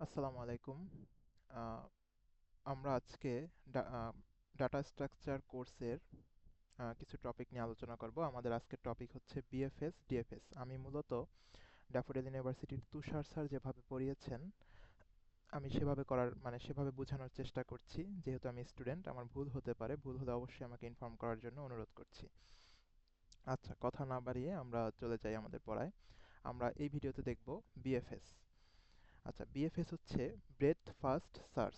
আসসালামু আলাইকুম। আহ, আমরা আজকে ডাটা স্ট্রাকচার কোর্সের কিছু টপিক নিয়ে আলোচনা করব। আমাদের আজকের টপিক হচ্ছে বিএফএস ডিএফএস। আমি মূলত ড্যাফোডিল ইউনিভার্সিটির তুষার স্যার যেভাবে পড়িয়েছেন আমি সেভাবে সেভাবে বোঝানোর চেষ্টা করছি। যেহেতু আমি স্টুডেন্ট, আমার ভুল হতে পারে, ভুল হলে অবশ্যই আমাকে ইনফর্ম করার জন্য অনুরোধ করছি। আচ্ছা, কথা না বাড়িয়ে আমরা চলে যাই আমাদের পড়ায়। আমরা এই ভিডিওতে দেখব বিএফএস। আচ্ছা, বিএফএস হচ্ছে ব্রেথ ফার্স্ট সার্চ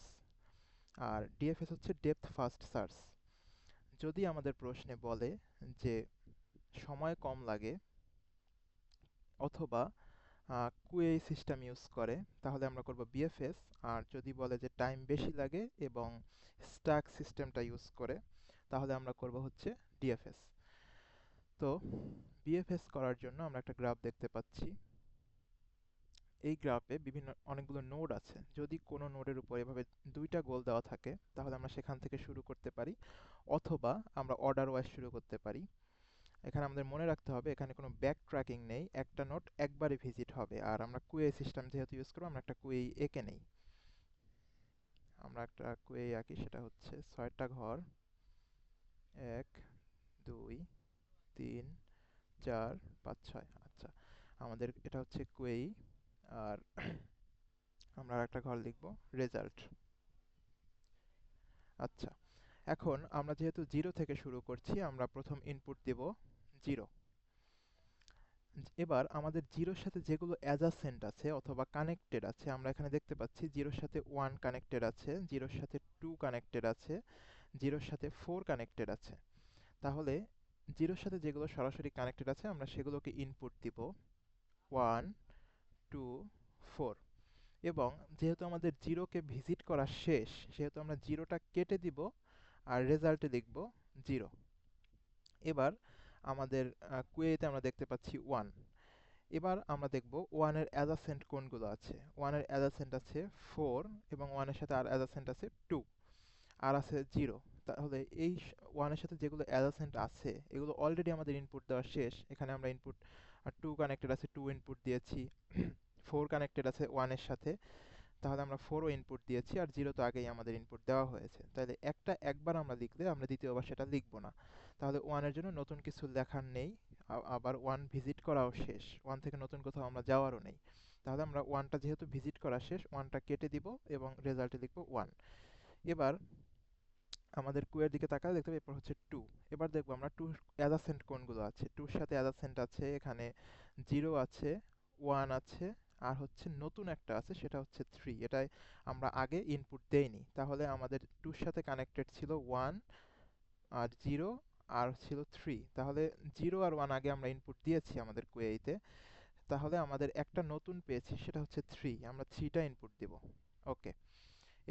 আর ডিএফএস হচ্ছে ডেপথ ফার্স্ট সার্চ। যদি আমাদের প্রশ্নে বলে যে সময় কম লাগে অথবা কুএই সিস্টেম ইউজ করে, তাহলে আমরা করব বিএফএস। আর যদি বলে যে টাইম বেশি লাগে এবং স্ট্যাক সিস্টেমটা ইউজ করে, তাহলে আমরা করব হচ্ছে ডিএফএস। তো বিএফএস করার জন্য আমরা একটা গ্রাফ দেখতে পাচ্ছি। এই গ্রাফে অনেকগুলো নোড আছে। যদি কোনো নোডের উপর এভাবে দুইটা গোল দেওয়া থাকে, তাহলে আমরা সেখান থেকে শুরু করতে পারি, অথবা আমরা অর্ডার ওয়াইজ শুরু করতে পারি। এখানে আমাদের মনে রাখতে হবে এখানে কোনো ব্যাক ট্র্যাকিং নেই, একটা নোট একবারে ভিজিট হবে। আর আমরা কুয়ে সিস্টেম যেহেতু ইউজ করবো, আমরা একটা কুয়ে এঁকে নেই। আমরা একটা কুয়ে আঁকি, সেটা হচ্ছে 6টা ঘর, 1 2 3 4 5 6। আচ্ছা, আমাদের এটা হচ্ছে কুয়ে। আর আমরা আরেকটা ঘর লিখবো রেজাল্ট। আচ্ছা, এখন আমরা যেহেতু জিরো থেকে শুরু করছি, আমরা প্রথম ইনপুট দেব জিরো। এবার আমাদের জিরোর সাথে যেগুলো অ্যাডজাসেন্ট আছে অথবা কানেক্টেড আছে, আমরা এখানে দেখতে পাচ্ছি জিরোর সাথে 1 কানেক্টেড আছে, জিরোর সাথে 2 কানেক্টেড আছে, জিরোর সাথে 4 কানেক্টেড আছে। তাহলে জিরোর সাথে যেগুলো সরাসরি কানেক্টেড আছে আমরা সেগুলোকে ইনপুট দিব 1 2 4। এবং যেহেতু আমাদের জিরোকে ভিজিট করা শেষ, সেহেতু আমরা জিরোটা কেটে দিব আর রেজাল্টে লিখব জিরো। এবার আমাদের কুয়েতে আমরা দেখতে পাচ্ছি 1। এবার আমরা দেখব 1 এর অ্যাডজাসেন্ট কোনগুলো আছে। 1 এর অ্যাডজাসেন্ট আছে 4 এবং 1 এর সাথে আর অ্যাডজাসেন্ট আছে 2 আর আছে 0। তাহলে এই 1 এর সাথে যেগুলো অ্যাডজাসেন্ট আছে এগুলো অলরেডি আমাদের ইনপুট দেওয়া শেষ। এখানে আমরা ইনপুট 2 কানেক্টেড আছে, 2 ইনপুট দিয়েছি। 4 কানেক্টেড আছে 1 এর সাথে, তাহলে আমরা 4ও ইনপুট দিয়েছি। আর 0 তো আগেই আমাদের ইনপুট দেওয়া হয়েছে, তাহলে একটা একবার আমরা লিখলে আমরা দ্বিতীয়বার সেটা লিখব না। তাহলে 1 এর জন্য নতুন কিছু লেখার নেই। আবার 1 ভিজিট করাও শেষ, 1 থেকে নতুন কোথাও আমরা যাওয়ারও নেই। তাহলে আমরা 1টা যেহেতু ভিজিট করা শেষ, 1টা কেটে দিব এবং রেজাল্টে লিখব 1। এবার আমাদের কুয়ের দিকে তাকালে দেখতে পাই এরপর হচ্ছে 2। এবার দেখবো আমরা 2 অ্যাডজাসেন্ট কোনগুলো আছে। 2 এর সাথে অ্যাডজাসেন্ট আছে এখানে 0 আছে, 1 আছে, আর হচ্ছে নতুন একটা আছে সেটা হচ্ছে 3। এটাই আমরা আগে ইনপুট দেইনি। তাহলে আমাদের 2 এর সাথে কানেক্টেড ছিল 1 আর 0 আর ছিল 3। তাহলে 0 আর 1 আগে আমরা ইনপুট দিয়েছি আমাদের কুয়েইতে। তাহলে আমাদের একটা নতুন পেয়েছি সেটা হচ্ছে 3। আমরা 3টা ইনপুট দিব। ওকে।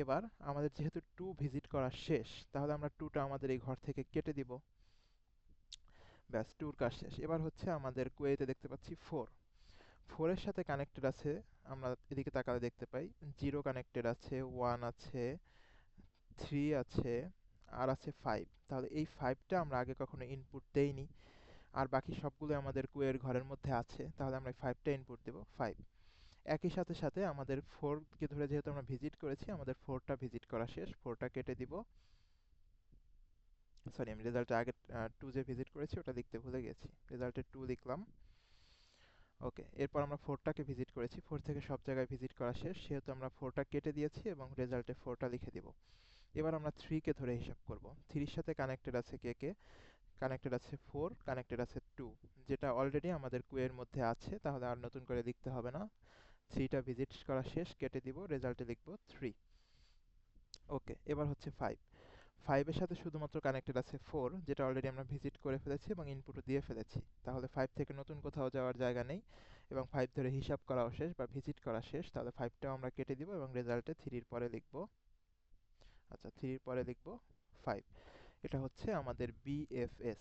এবার আমাদের যেহেতু 2 ভিজিট করা শেষ, তাহলে আমরা 2টা আমাদের এই ঘর থেকে কেটে দিব। ব্যাস, 2 কাজ শেষ। এবার হচ্ছে আমাদের কুয়েতে দেখতে পাচ্ছি 4। 4 এর সাথে কানেক্টেড আছে, আমরা এদিকে তাকালে দেখতে পাই 0 কানেক্টেড আছে, 1 আছে, 3 আছে, আর আছে 5। তাহলে এই 5টা আমরা আগে কখনো ইনপুট দেইনি, আর বাকি সবগুলো আমাদের কুয়ের ঘরের মধ্যে আছে। তাহলে আমরা 5টা ইনপুট দেব 5। একই সাথে সাথে আমাদের 4 কে ধরে যেহেতু আমরা ভিজিট করেছি, আমাদের 4টা ভিজিট করা শেষ, 4টা কেটে দিব। সরি, আমি রেজাল্টে আগে 2 যে ভিজিট করেছি ওটা লিখতে ভুলে গেছি, রেজাল্টে 2 লিখলাম। ওকে, এরপর আমরা 4টাকে ভিজিট করেছি, 4 থেকে সব জায়গায় ভিজিট করা শেষ, সেহেতু আমরা 4টা কেটে দিয়েছি এবং রেজাল্টে 4টা লিখে দিব। এবার আমরা 3 কে ধরে হিসাব করব। 3 এর সাথে কানেক্টেড আছে কে কে? কানেক্টেড আছে 4, কানেক্টেড আছে 2, যেটা অলরেডি আমাদের কুয়ের মধ্যে আছে, তাহলে আর নতুন করে লিখতে হবে না। 3টা ভিজিট করা শেষ, কেটে দিব, রেজাল্টে লিখব 3। ওকে, এবার হচ্ছে 5। 5 এর সাথে শুধুমাত্র কানেক্টেড আছে 4, যেটা অলরেডি আমরা ভিজিট করে ফেলেছি এবং ইনপুটও দিয়ে ফেলেছি। তাহলে 5 থেকে নতুন কোথাও যাওয়ার জায়গা নেই এবং 5 ধরে হিসাব করাও শেষ বা ভিজিট করা শেষ। তাহলে 5টাও আমরা কেটে দিব এবং রেজাল্টে 3 এর পরে লিখব। আচ্ছা, 3 এর পরে লিখব 5। এটা হচ্ছে আমাদের বিএফএস।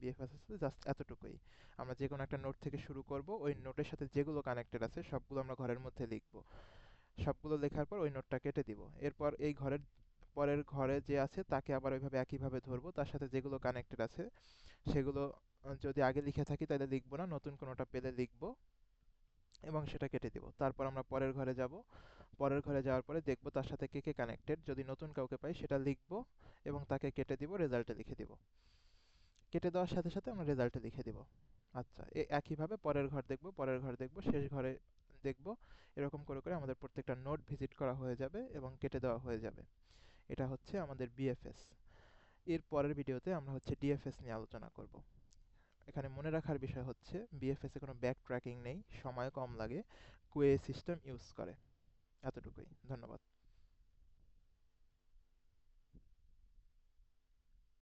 বিএফএস হচ্ছে জাস্ট এতটুকুই। আমরা যে কোনো একটা নোড থেকে শুরু করব, ওই নোডের সাথে যেগুলো কানেক্টেড আছে সবগুলো আমরা ঘরের মধ্যে লিখব। সবগুলো লেখার পর ওই নোটটা কেটে দিব। এরপর এই ঘরের পরের ঘরে যে আছে তাকে আবার ওইভাবে একইভাবে ধরবো, তার সাথে যেগুলো কানেক্টেড আছে সেগুলো যদি আগে লিখে থাকি তাহলে লিখবো না, নতুন কোনোটা পেলে লিখবো। এবং সেটা কেটে দিব। তারপর আমরা পরের ঘরে যাব। পরের ঘরে যাওয়ার পরে দেখব তার সাথে কে কে কানেক্টেড। যদি নতুন কাউকে পাই সেটা লিখব এবং তাকে কেটে দিব, রেজাল্টে লিখে দিব। কেটে দেওয়ার সাথে সাথে আমরা রেজাল্টে লিখে দিব। আচ্ছা, একইভাবে পরের ঘর দেখব, পরের ঘর দেখব, শেষ ঘরে দেখব। এরকম করে করে আমাদের প্রত্যেকটা নোড ভিজিট করা হয়ে যাবে এবং কেটে দেওয়া হয়ে যাবে। এটা হচ্ছে আমাদের বিএফএস। এর পরের ভিডিওতে আমরা হচ্ছে ডিএফএস নিয়ে আলোচনা করব। এখানে মনে রাখার বিষয় হচ্ছে বিএফএস এ কোনো ব্যাক ট্র্যাকিং নেই, সময় কম লাগে, কুএ সিস্টেম ইউজ করে। এতটুকুই। ধন্যবাদ।